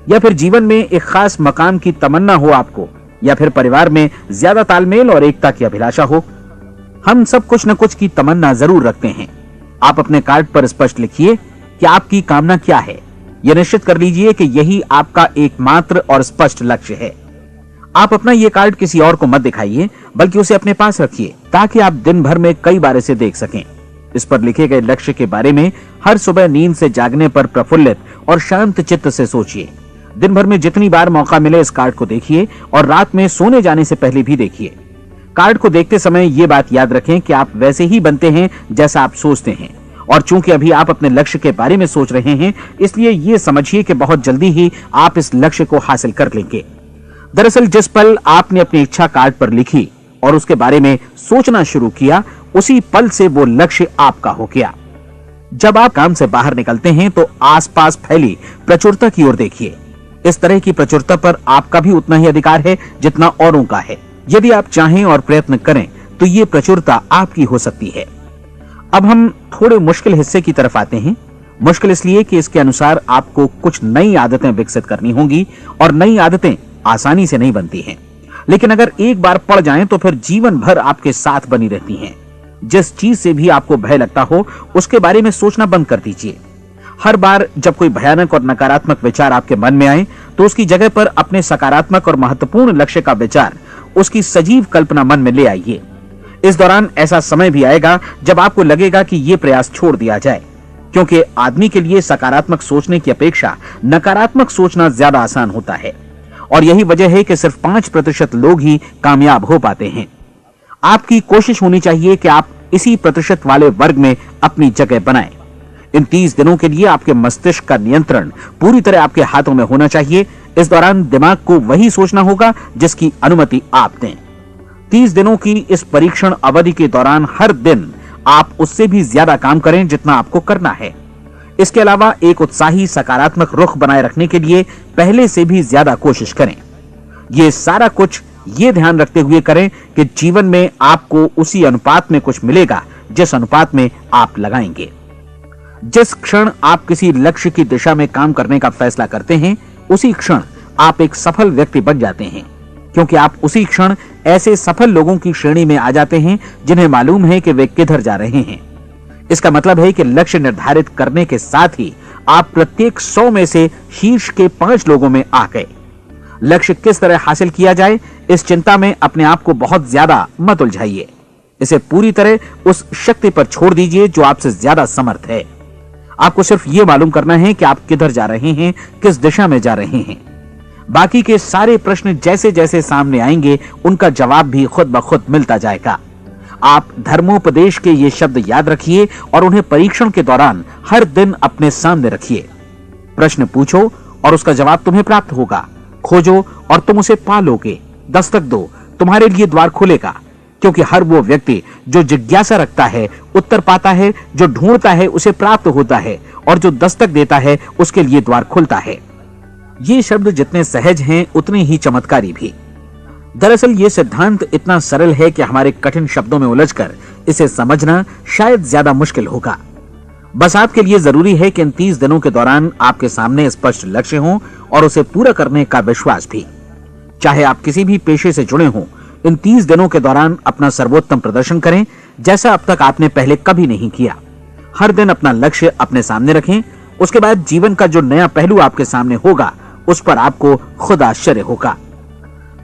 या फिर जीवन में एक खास मकाम की तमन्ना हो आपको, या फिर परिवार में ज्यादा तालमेल और एकता की अभिलाषा हो। हम सब कुछ न कुछ की तमन्ना जरूर रखते हैं। आप अपने कार्ड पर स्पष्ट लिखिए कि आपकी कामना क्या है। यह निश्चित कर लीजिए कि यही आपका एकमात्र और स्पष्ट लक्ष्य है। आप अपना यह कार्ड किसी और को मत दिखाइए, बल्कि उसे अपने पास रखिए ताकि आप दिन भर में कई बार इसे देख सकें। इस पर लिखे गए लक्ष्य के बारे में हर सुबह नींद से जागने पर प्रफुल्लित और शांत चित्त से सोचिए। दिन भर में जितनी बार मौका मिले इस कार्ड को देखिए और रात में सोने जाने से पहले भी देखिए। कार्ड को देखते समय यह बात याद रखें कि आप वैसे ही बनते हैं जैसा आप सोचते हैं। और चूंकि अभी आप अपने लक्ष्य के बारे में सोच रहे हैं, इसलिए यह समझिए कि बहुत जल्दी ही आप इस लक्ष्य को हासिल कर लेंगे। दरअसल जिस पल आपने अपनी इच्छा कार्ड पर लिखी और उसके बारे में सोचना शुरू किया, उसी पल से वो लक्ष्य आपका हो गया। जब आप काम से बाहर निकलते हैं तो आसपास फैली प्रचुरता की ओर देखिए। इस तरह की प्रचुरता पर आपका भी उतना ही अधिकार है जितना औरों का है। यदि आप चाहें और प्रयत्न करें तो ये प्रचुरता आपकी हो सकती है। अब हम थोड़े मुश्किल हिस्से की तरफ आते हैं। मुश्किल इसलिए कि इसके अनुसार आपको कुछ नई आदतें विकसित करनी होंगी और नई आदतें आसानी से नहीं बनती हैं, लेकिन अगर एक बार पड़ जाएं तो फिर जीवन भर आपके साथ बनी रहती हैं। जिस चीज से भी आपको भय लगता हो उसके बारे में सोचना बंद कर दीजिए। हर बार जब कोई भयानक और नकारात्मक विचार आपके मन में आए तो उसकी जगह पर अपने सकारात्मक और महत्वपूर्ण लक्ष्य का विचार, उसकी सजीव कल्पना मन में ले आइए। इस दौरान ऐसा समय भी आएगा जब आपको लगेगा कि यह प्रयास छोड़ दिया जाए, क्योंकि आदमी के लिए सकारात्मक सोचने की अपेक्षा नकारात्मक सोचना ज्यादा आसान होता है। और यही वजह है कि सिर्फ 5% लोग ही कामयाब हो पाते हैं। आपकी कोशिश होनी चाहिए कि आप इसी प्रतिशत वाले वर्ग में अपनी जगह बनाएं। इन 30 दिनों के लिए आपके मस्तिष्क का नियंत्रण पूरी तरह आपके हाथों में होना चाहिए। इस दौरान दिमाग को वही सोचना होगा जिसकी अनुमति आप दें। 30 दिनों की इस परीक्षण अवधि के दौरान हर दिन आप उससे भी ज्यादा काम करें जितना आपको करना है। इसके अलावा एक उत्साही सकारात्मक रुख बनाए रखने के लिए पहले से भी ज्यादा कोशिश करें। ये सारा कुछ ये ध्यान रखते हुए करें कि जीवन में आपको उसी अनुपात में कुछ मिलेगा जिस अनुपात में आप लगाएंगे। जिस क्षण आप किसी लक्ष्य की दिशा में काम करने का फैसला करते हैं, उसी क्षण आप एक सफल व्यक्ति बन जाते हैं, क्योंकि आप उसी क्षण ऐसे सफल लोगों की श्रेणी में आ जाते हैं जिन्हें मालूम है कि वे किधर जा रहे हैं। इसका मतलब है कि लक्ष्य निर्धारित करने के साथ ही आप प्रत्येक 100 में से शीर्ष के 5 लोगों में आ गए। लक्ष्य किस तरह हासिल किया जाए, इस चिंता में अपने आप को बहुत ज्यादा मत उलझाइए। इसे पूरी तरह उस शक्ति पर छोड़ दीजिए जो आपसे ज्यादा समर्थ है। आपको सिर्फ ये मालूम करना है कि आप किधर जा रहे हैं, किस दिशा में जा रहे हैं। बाकी के सारे प्रश्न जैसे जैसे सामने आएंगे उनका जवाब भी खुद ब खुद मिलता जाएगा। आप धर्मोपदेश के ये शब्द याद रखिए और उन्हें परीक्षण के दौरान हर दिन अपने सामने रखिए। प्रश्न पूछो और उसका जवाब तुम्हें प्राप्त होगा। खोजो और तुम उसे पा लोगे। दस्तक दो, तुम्हारे लिए द्वार खुलेगा, क्योंकि हर वो व्यक्ति जो जिज्ञासा रखता है उत्तर पाता है, जो ढूंढता है उसे प्राप्त होता है, और जो दस्तक देता है उसके लिए द्वार खुलता है। ये शब्द जितने सहज हैं उतने ही चमत्कारी भी। दरअसल ये सिद्धांत इतना सरल है कि हमारे कठिन शब्दों में उलझकर इसे समझना शायद ज्यादा मुश्किल होगा। बस आपके लिए जरूरी है कि इन 30 दिनों के दौरान आपके सामने स्पष्ट लक्ष्य हो और उसे पूरा करने का विश्वास भी। चाहे आप किसी भी पेशे से जुड़े हों, इन 30 दिनों के दौरान अपना सर्वोत्तम प्रदर्शन करें, जैसा अब तक आपने पहले कभी नहीं किया। हर दिन अपना लक्ष्य अपने सामने रखें। उसके बाद जीवन का जो नया पहलू आपके सामने होगा उस पर आपको खुद आश्चर्य होगा।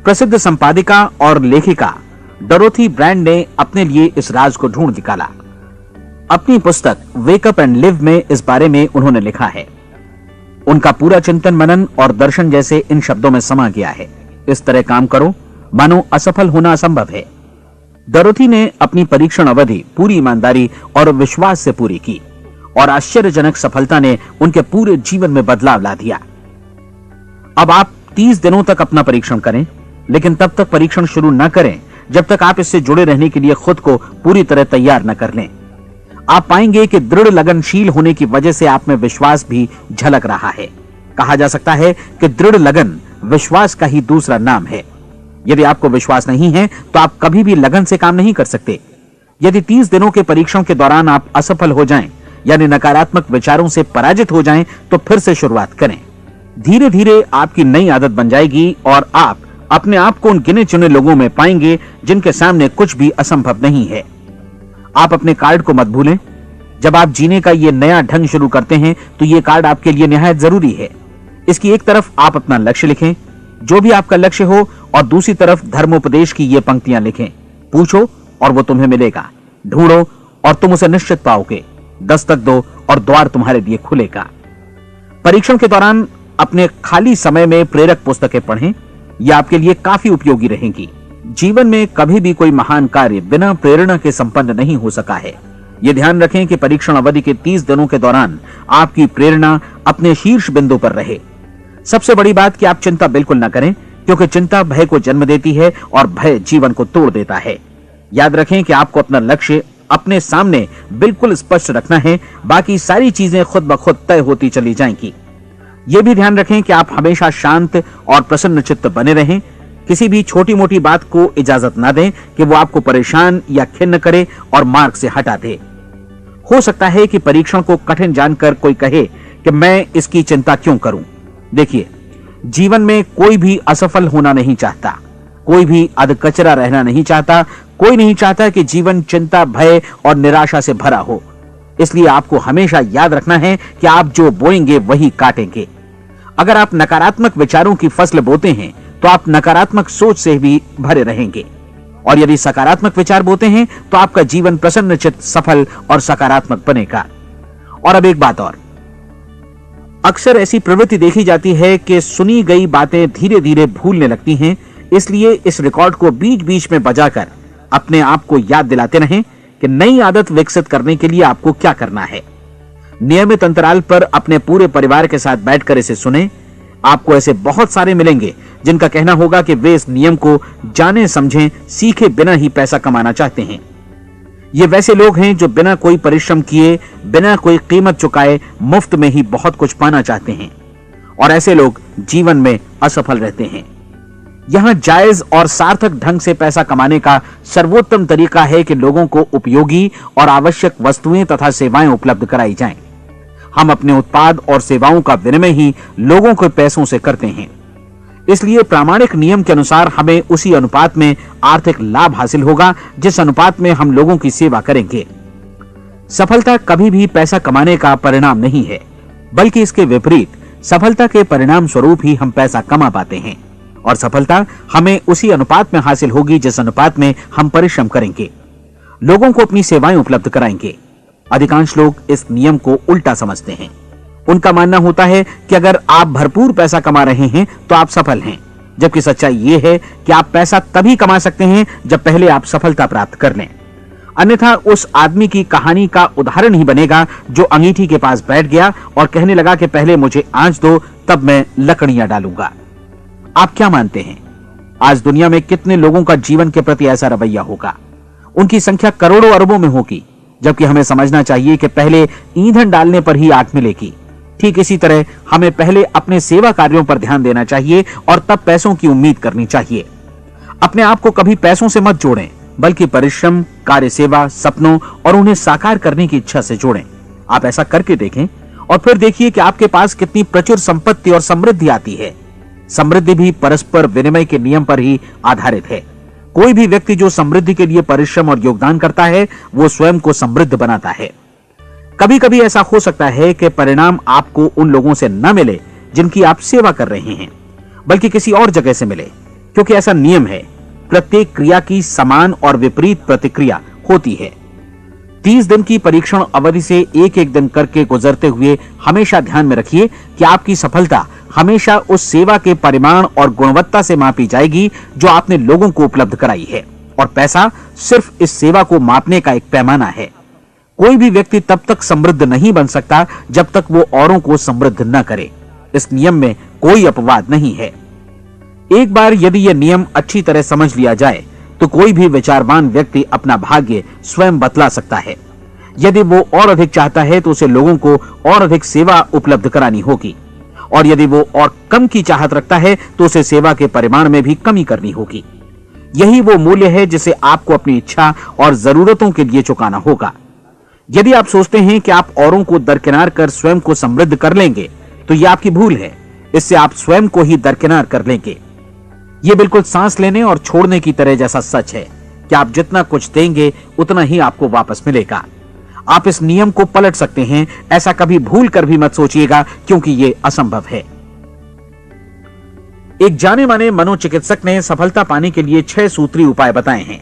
प्रसिद्ध संपादिका और लेखिका डोरोथी ब्रैंड ने अपने लिए इस राज को ढूंढ निकाला। अपनी पुस्तक वेक अप एंड लिव में इस बारे में उन्होंने लिखा है। उनका पूरा चिंतन मनन और दर्शन जैसे इन शब्दों में समा गया है। इस तरह काम करो मानो असफल होना असंभव है। डोरोथी ने अपनी परीक्षण अवधि पूरी ईमानदारी और विश्वास से पूरी की और आश्चर्यजनक सफलता ने उनके पूरे जीवन में बदलाव ला दिया। अब आप 30 दिनों तक अपना परीक्षण करें, लेकिन तब तक परीक्षण शुरू न करें जब तक आप इससे जुड़े रहने के लिए खुद को पूरी तरह तैयार न कर लें। आप पाएंगे कि दृढ़ लगनशील होने की वजह से आप में विश्वास भी झलक रहा है। कहा जा सकता है कि दृढ़ लगन विश्वास का ही दूसरा नाम है। यदि आपको विश्वास नहीं है तो आप कभी भी लगन से काम नहीं कर सकते। यदि 30 दिनों के परीक्षण के दौरान आप असफल हो जाएं, यानी नकारात्मक विचारों से पराजित हो जाएं, तो फिर से शुरुआत करें। धीरे धीरे आपकी नई आदत बन जाएगी और आप अपने आप को उन गिने चुने लोगों में पाएंगे जिनके सामने कुछ भी असंभव नहीं है। आप अपने कार्ड को मत भूलें। जब आप जीने का ये नया ढंग शुरू करते हैं तो ये कार्ड आपके लिए निहायत जरूरी है। इसकी एक तरफ आप अपना लक्ष्य लिखें, जो भी आपका लक्ष्य हो, और दूसरी तरफ धर्मोपदेश की ये पंक्तियां लिखें। पूछो और वो तुम्हें मिलेगा, ढूंढो और तुम उसे निश्चित पाओगे, दस्तक दो और द्वार तुम्हारे लिए खुलेगा। परीक्षण के दौरान अपने खाली समय में प्रेरक पुस्तकें पढ़ें। ये आपके लिए काफी उपयोगी रहेंगी। जीवन में कभी भी कोई महान कार्य बिना प्रेरणा के संपन्न नहीं हो सका है। ये ध्यान रखें कि परीक्षण अवधि के 30 दिनों के दौरान आपकी प्रेरणा अपने शीर्ष बिंदु पर रहे। सबसे बड़ी बात कि आप चिंता बिल्कुल न करें, क्योंकि चिंता भय को जन्म देती है और भय जीवन को तोड़ देता है। याद रखें कि आपको अपना लक्ष्य अपने सामने बिल्कुल स्पष्ट रखना है, बाकी सारी चीजें खुद ब खुद तय होती चली जाएंगी। यह भी ध्यान रखें कि आप हमेशा शांत और प्रसन्न चित्त बने रहें। किसी भी छोटी मोटी बात को इजाजत ना दें कि वो आपको परेशान या खिन्न करे और मार्ग से हटा दे। हो सकता है कि परीक्षण को कठिन जानकर कोई कहे कि मैं इसकी चिंता क्यों करूं। देखिए, जीवन में कोई भी असफल होना नहीं चाहता, कोई भी अधकचरा रहना नहीं चाहता, कोई नहीं चाहता कि जीवन चिंता, भय और निराशा से भरा हो। इसलिए आपको हमेशा याद रखना है कि आप जो बोएंगे वही काटेंगे। अगर आप नकारात्मक विचारों की फसल बोते हैं तो आप नकारात्मक सोच से भी भरे रहेंगे, और यदि सकारात्मक विचार बोते हैं तो आपका जीवन प्रसन्नचित्त, सफल और सकारात्मक बनेगा। और अब एक बात और, अक्सर ऐसी प्रवृत्ति देखी जाती है कि सुनी गई बातें धीरे धीरे भूलने लगती हैं। इसलिए इस रिकॉर्ड को बीच बीच में बजाकर अपने आप को याद दिलाते रहें कि नई आदत विकसित करने के लिए आपको क्या करना है। नियमित अंतराल पर अपने पूरे परिवार के साथ बैठकर इसे सुनें। आपको ऐसे बहुत सारे मिलेंगे जिनका कहना होगा कि वे इस नियम को जाने समझें सीखे बिना ही पैसा कमाना चाहते हैं। ये वैसे लोग हैं जो बिना कोई परिश्रम किए, बिना कोई कीमत चुकाए मुफ्त में ही बहुत कुछ पाना चाहते हैं, और ऐसे लोग जीवन में असफल रहते हैं। यहां जायज और सार्थक ढंग से पैसा कमाने का सर्वोत्तम तरीका है कि लोगों को उपयोगी और आवश्यक वस्तुएं तथा सेवाएं उपलब्ध कराई जाएं। हम अपने उत्पाद और सेवाओं का विनिमय ही लोगों के पैसों से करते हैं। इसलिए प्रामाणिक नियम के अनुसार हमें उसी अनुपात में आर्थिक लाभ हासिल होगा जिस अनुपात में हम लोगों की सेवा करेंगे। सफलता कभी भी पैसा कमाने का परिणाम नहीं है, बल्कि इसके विपरीत सफलता के परिणाम स्वरूप ही हम पैसा कमा पाते हैं, और सफलता हमें उसी अनुपात में हासिल होगी जिस अनुपात में हम परिश्रम करेंगे, लोगों को अपनी सेवाएं उपलब्ध कराएंगे। अधिकांश लोग इस नियम को उल्टा समझते हैं। उनका मानना होता है कि अगर आप भरपूर पैसा कमा रहे हैं तो आप सफल हैं, जबकि सच्चाई यह है कि आप पैसा तभी कमा सकते हैं जब पहले आप सफलता प्राप्त कर लें। अन्यथा उस आदमी की कहानी का उदाहरण ही बनेगा जो अंगीठी के पास बैठ गया और कहने लगा कि पहले मुझे आंच दो, तब मैं लकड़ियां डालूंगा। आप क्या मानते हैं, आज दुनिया में कितने लोगों का जीवन के प्रति ऐसा रवैया होगा? उनकी संख्या करोड़ों अरबों में होगी, जबकि हमें समझना चाहिए कि पहले ईंधन डालने पर ही आग मिलेगी। ठीक इसी तरह हमें पहले अपने सेवा कार्यों पर ध्यान देना चाहिए और तब पैसों की उम्मीद करनी चाहिए। अपने आप को कभी पैसों से मत जोड़ें, बल्कि परिश्रम, कार्य सेवा, सपनों और उन्हें साकार करने की इच्छा से जोड़ें। आप ऐसा करके देखें और फिर देखिए कि आपके पास कितनी प्रचुर संपत्ति और समृद्धि आती है। समृद्धि भी परस्पर विनिमय के नियम पर ही आधारित है। कोई भी व्यक्ति जो समृद्धि के लिए परिश्रम और योगदान करता है, वो स्वयं को समृद्ध बनाता है। कभी कभी ऐसा हो सकता है कि परिणाम आपको उन लोगों से न मिले जिनकी आप सेवा कर रहे हैं, बल्कि किसी और जगह से मिले, क्योंकि ऐसा नियम है, प्रत्येक क्रिया की समान और विपरीत प्रतिक्रिया होती है। 30 दिन की परीक्षण अवधि से एक एक दिन करके गुजरते हुए हमेशा ध्यान में रखिए कि आपकी सफलता हमेशा उस सेवा के परिमाण और गुणवत्ता से मापी जाएगी जो आपने लोगों को उपलब्ध कराई है, और पैसा सिर्फ इस सेवा को मापने का एक पैमाना है। कोई भी व्यक्ति तब तक समृद्ध नहीं बन सकता जब तक वो औरों को समृद्ध न करे। इस नियम में कोई अपवाद नहीं है। एक बार यदि यह नियम अच्छी तरह समझ लिया जाए तो कोई भी विचारवान व्यक्ति अपना भाग्य स्वयं बतला सकता है। यदि वो और अधिक चाहता है तो उसे लोगों को और अधिक सेवा उपलब्ध करानी होगी, और यदि वो और कम की चाहत रखता है तो उसे सेवा के परिमाण में भी कमी करनी होगी। यही वो मूल्य है जिसे आपको अपनी इच्छा और जरूरतों के लिए चुकाना होगा। यदि आप सोचते हैं कि आप औरों को दरकिनार कर स्वयं को समृद्ध कर लेंगे तो यह आपकी भूल है। इससे आप स्वयं को ही दरकिनार कर लेंगे। यह बिल्कुल सांस लेने और छोड़ने की तरह जैसा सच है कि आप जितना कुछ देंगे उतना ही आपको वापस मिलेगा। आप इस नियम को पलट सकते हैं, ऐसा कभी भूल कर भी मत सोचिएगा, क्योंकि यह असंभव है। एक जाने माने मनोचिकित्सक ने सफलता पाने के लिए 6 सूत्री उपाय बताए हैं।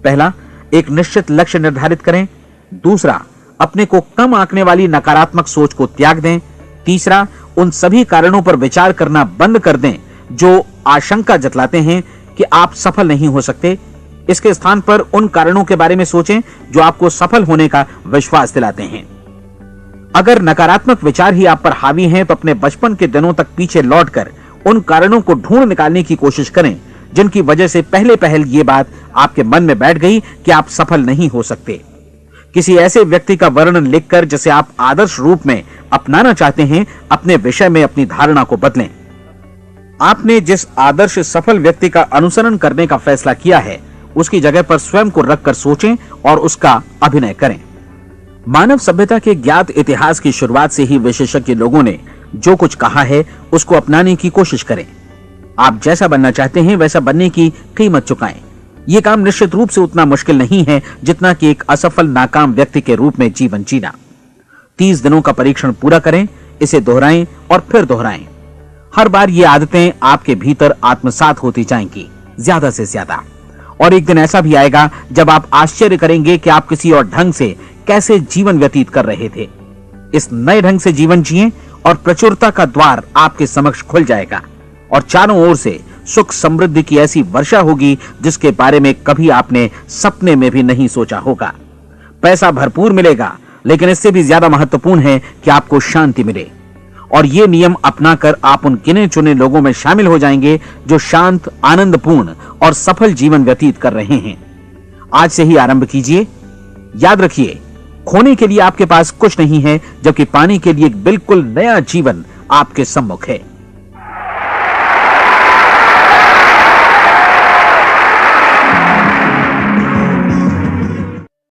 पहला, एक निश्चित लक्ष्य निर्धारित करें। दूसरा, अपने को कम आंकने वाली नकारात्मक सोच को त्याग दें। तीसरा, उन सभी कारणों पर विचार करना बंद कर दें जो आशंका जतलाते हैं कि आप सफल नहीं हो सकते। इसके स्थान पर उन कारणों के बारे में सोचें जो आपको सफल होने का विश्वास दिलाते हैं। अगर नकारात्मक विचार ही आप पर हावी हैं तो अपने बचपन के दिनों तक पीछे लौटकर उन कारणों को ढूंढ निकालने की कोशिश करें जिनकी वजह से पहले पहल ये बात आपके मन में बैठ गई कि आप सफल नहीं हो सकते। किसी ऐसे व्यक्ति का वर्णन लिखकर जिसे आप आदर्श रूप में अपनाना चाहते हैं, अपने विषय में अपनी धारणा को बदलें। आपने जिस आदर्श सफल व्यक्ति का अनुसरण करने का फैसला किया है, उसकी जगह पर स्वयं को रखकर सोचें और उसका अभिनय करें। मानव सभ्यता के ज्ञात इतिहास की शुरुआत से ही विशेषज्ञ लोगों ने जो कुछ कहा है उसको अपनाने की कोशिश करें। आप जैसा बनना चाहते हैं वैसा बनने की कीमत चुकाएं। यह काम निश्चित रूप से उतना मुश्किल नहीं है जितना कि एक असफल नाकाम व्यक्ति के रूप में जीवन जीना। 30 दिनों का परीक्षण पूरा करें, इसे दोहराएं और फिर दोहराएं। हर बार ये आदतें आपके भीतर आत्मसात होती जाएंगी, ज्यादा से ज्यादा। और एक दिन ऐसा भी आएगा जब आप आश्चर्य करेंगे कि आप किसी और ढंग से कैसे जीवन व्यतीत कर रहे थे। इस नए ढंग से जीवन जिएं और प्रचुरता का द्वार आपके समक्ष खुल जाएगा और चारों ओर से सुख समृद्धि की ऐसी वर्षा होगी जिसके बारे में कभी आपने सपने में भी नहीं सोचा होगा। पैसा भरपूर मिलेगा, लेकिन इससे भी ज्यादा महत्वपूर्ण है कि आपको शांति मिले। और ये नियम अपनाकर आप उन गिने चुने लोगों में शामिल हो जाएंगे जो शांत, आनंदपूर्ण और सफल जीवन व्यतीत कर रहे हैं। आज से ही आरंभ कीजिए। याद रखिए, खोने के लिए आपके पास कुछ नहीं है, जबकि पाने के लिए एक बिल्कुल नया जीवन आपके सम्मुख है।